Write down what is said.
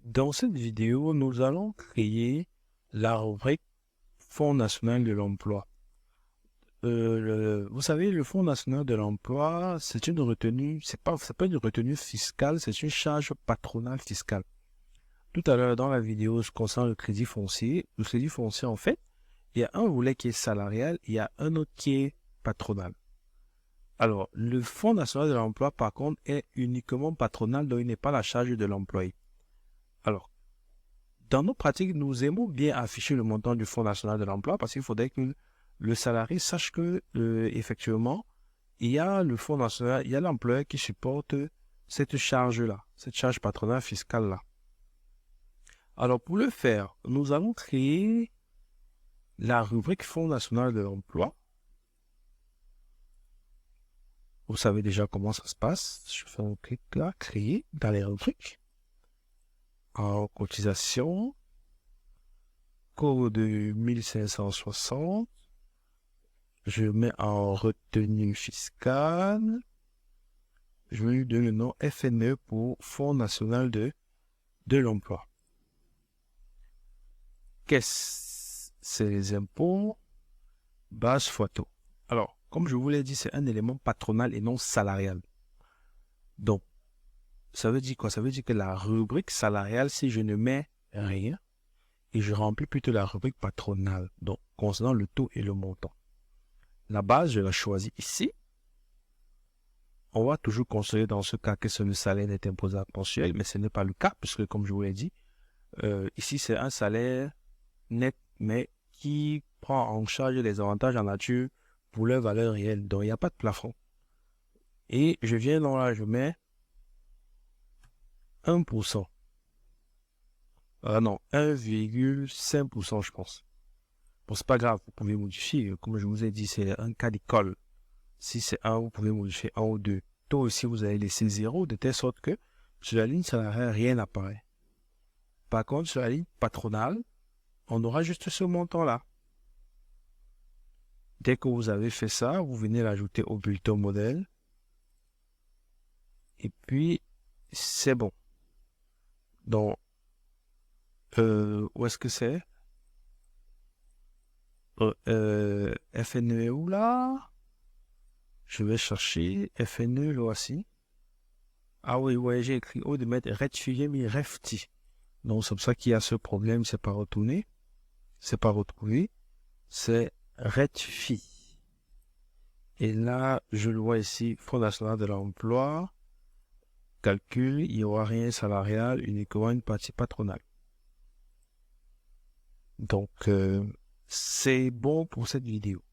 Dans cette vidéo, nous allons créer la rubrique Fonds national de l'emploi. Vous savez, le Fonds national de l'emploi, c'est une retenue, c'est pas une retenue fiscale, c'est une charge patronale fiscale. Tout à l'heure, dans la vidéo concernant le crédit foncier, en fait, il y a un volet qui est salarial, il y a un autre qui est patronal. Alors, le Fonds national de l'emploi, par contre, est uniquement patronal, donc il n'est pas la charge de l'employé. Alors, dans nos pratiques, nous aimons bien afficher le montant du Fonds national de l'emploi parce qu'il faudrait que le salarié sache que, effectivement, il y a le Fonds national, il y a l'employeur qui supporte cette charge-là, cette charge patronale fiscale-là. Alors, pour le faire, nous allons créer la rubrique Fonds national de l'emploi. Vous savez déjà comment ça se passe. Je fais un clic là, créer dans les rubriques. En cotisation, code 1560. Je mets en retenue fiscale. Je lui donne le nom FNE pour Fonds national de l'emploi. Qu'est-ce? C'est les impôts, base fois taux. Alors, comme je vous l'ai dit, c'est un élément patronal et non salarial. Donc, ça veut dire quoi? Ça veut dire que la rubrique salariale, si je ne mets rien, et je remplis plutôt la rubrique patronale, donc concernant le taux et le montant. La base, je la choisis ici. On va toujours considérer dans ce cas que le salaire net imposable mensuel, mais ce n'est pas le cas, puisque comme je vous l'ai dit, ici c'est un salaire net, mais qui prend en charge les avantages en nature pour leur valeur réelle. Donc il n'y a pas de plafond. Et je viens dans là, je mets 1%. Ah non, 1,5% je pense. Bon, c'est pas grave, vous pouvez modifier. Comme je vous ai dit, c'est un cas d'école. Si c'est 1, vous pouvez modifier 1 ou 2. Taux aussi, vous allez laisser 0, de telle sorte que sur la ligne salariale, rien n'apparaît. Par contre, sur la ligne patronale, on aura juste ce montant-là. Dès que vous avez fait ça, vous venez l'ajouter au bulletin modèle. Et puis, c'est bon. Donc, où est-ce que c'est? FNE où là? Je vais chercher FNE là aussi. Ah oui, ouais, j'ai écrit au de mettre rectifier mais refti. Donc, c'est pour ça qu'il y a ce problème, c'est pas retourné. C'est pas retrouvé. C'est rectifié. Et là, je le vois ici, Fonds national de l'emploi, calcul, il n'y aura rien salarial, uniquement une partie patronale. Donc, c'est bon pour cette vidéo.